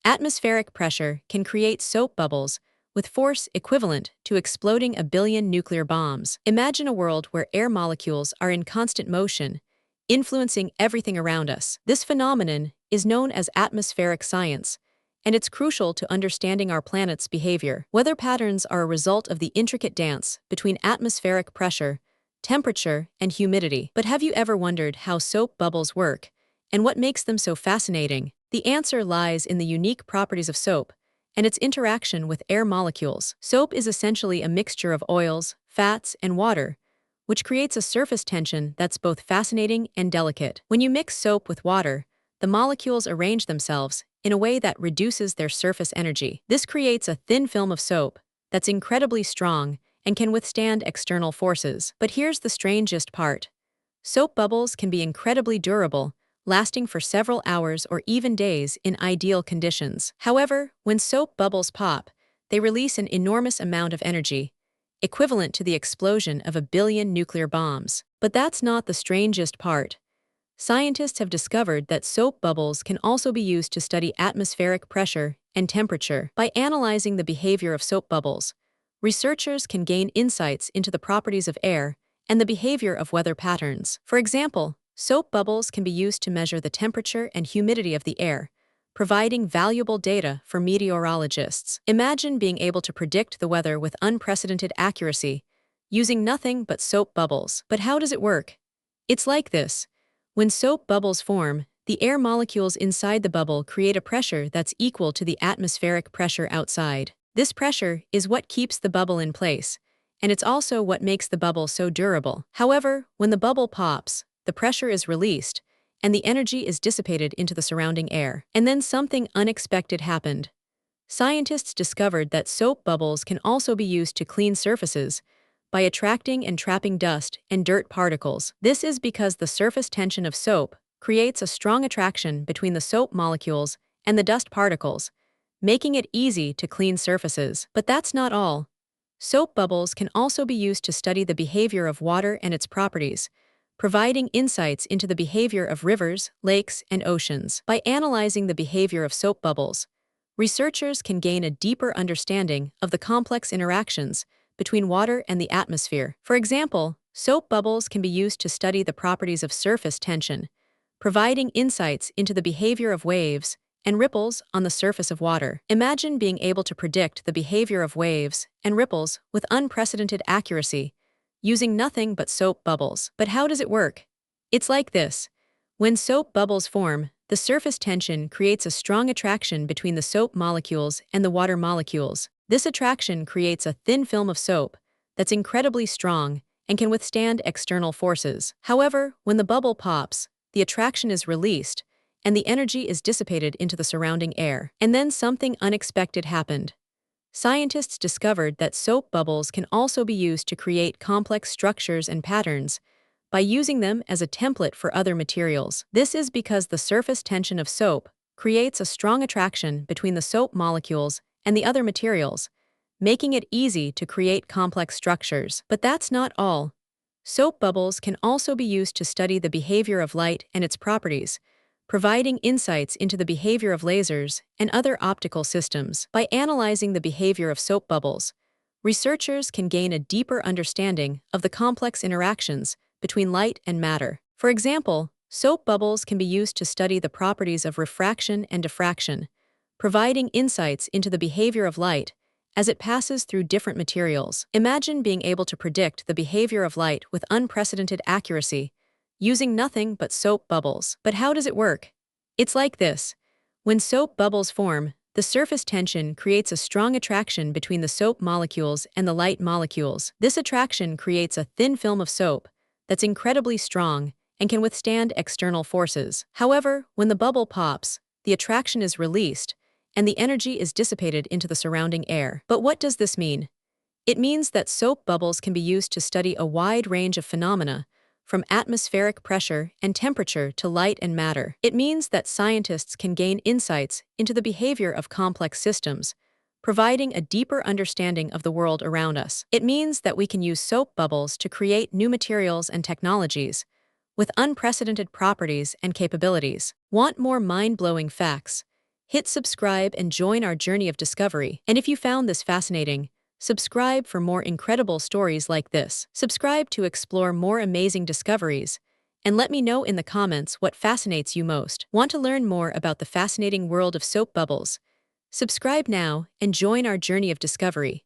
Atmospheric pressure can create soap bubbles with force equivalent to exploding a billion nuclear bombs. Imagine a world where air molecules are in constant motion, influencing everything around us. This phenomenon is known as atmospheric science, and it's crucial to understanding our planet's behavior. Weather patterns are a result of the intricate dance between atmospheric pressure, temperature, and humidity. But have you ever wondered how soap bubbles work and what makes them so fascinating? The answer lies in the unique properties of soap and its interaction with air molecules. Soap is essentially a mixture of oils, fats, and water, which creates a surface tension that's both fascinating and delicate. When you mix soap with water, the molecules arrange themselves in a way that reduces their surface energy. This creates a thin film of soap that's incredibly strong and can withstand external forces. But here's the strangest part. Soap bubbles can be incredibly durable, lasting for several hours or even days in ideal conditions. However, when soap bubbles pop, they release an enormous amount of energy, equivalent to the explosion of a billion nuclear bombs. But that's not the strangest part. Scientists have discovered that soap bubbles can also be used to study atmospheric pressure and temperature. By analyzing the behavior of soap bubbles, researchers can gain insights into the properties of air and the behavior of weather patterns. For example, soap bubbles can be used to measure the temperature and humidity of the air, providing valuable data for meteorologists. Imagine being able to predict the weather with unprecedented accuracy, using nothing but soap bubbles. But how does it work? It's like this. When soap bubbles form, the air molecules inside the bubble create a pressure that's equal to the atmospheric pressure outside. This pressure is what keeps the bubble in place, and it's also what makes the bubble so durable. However, when the bubble pops, the pressure is released, and the energy is dissipated into the surrounding air. And then something unexpected happened. Scientists discovered that soap bubbles can also be used to clean surfaces by attracting and trapping dust and dirt particles. This is because the surface tension of soap creates a strong attraction between the soap molecules and the dust particles, making it easy to clean surfaces. But that's not all. Soap bubbles can also be used to study the behavior of water and its properties, providing insights into the behavior of rivers, lakes, and oceans. By analyzing the behavior of soap bubbles, researchers can gain a deeper understanding of the complex interactions between water and the atmosphere. For example, soap bubbles can be used to study the properties of surface tension, providing insights into the behavior of waves and ripples on the surface of water. Imagine being able to predict the behavior of waves and ripples with unprecedented accuracy, using nothing but soap bubbles. But how does it work? It's like this. When soap bubbles form, the surface tension creates a strong attraction between the soap molecules and the water molecules. This attraction creates a thin film of soap that's incredibly strong and can withstand external forces. However, when the bubble pops, the attraction is released, and the energy is dissipated into the surrounding air. And then something unexpected happened. Scientists discovered that soap bubbles can also be used to create complex structures and patterns by using them as a template for other materials. This is because the surface tension of soap creates a strong attraction between the soap molecules and the other materials, making it easy to create complex structures. But that's not all. Soap bubbles can also be used to study the behavior of light and its properties, providing insights into the behavior of lasers and other optical systems. By analyzing the behavior of soap bubbles, researchers can gain a deeper understanding of the complex interactions between light and matter. For example, soap bubbles can be used to study the properties of refraction and diffraction, providing insights into the behavior of light as it passes through different materials. Imagine being able to predict the behavior of light with unprecedented accuracy, using nothing but soap bubbles. But how does it work? It's like this. When soap bubbles form, the surface tension creates a strong attraction between the soap molecules and the light molecules. This attraction creates a thin film of soap that's incredibly strong and can withstand external forces. However, when the bubble pops, the attraction is released, and the energy is dissipated into the surrounding air. But what does this mean? It means that soap bubbles can be used to study a wide range of phenomena, from atmospheric pressure and temperature to light and matter. It means that scientists can gain insights into the behavior of complex systems, providing a deeper understanding of the world around us. It means that we can use soap bubbles to create new materials and technologies with unprecedented properties and capabilities. Want more mind-blowing facts? Hit subscribe and join our journey of discovery. And if you found this fascinating, subscribe for more incredible stories like this. Subscribe to explore more amazing discoveries. And let me know in the comments what fascinates you most. Want to learn more about the fascinating world of soap bubbles? Subscribe now and join our journey of discovery.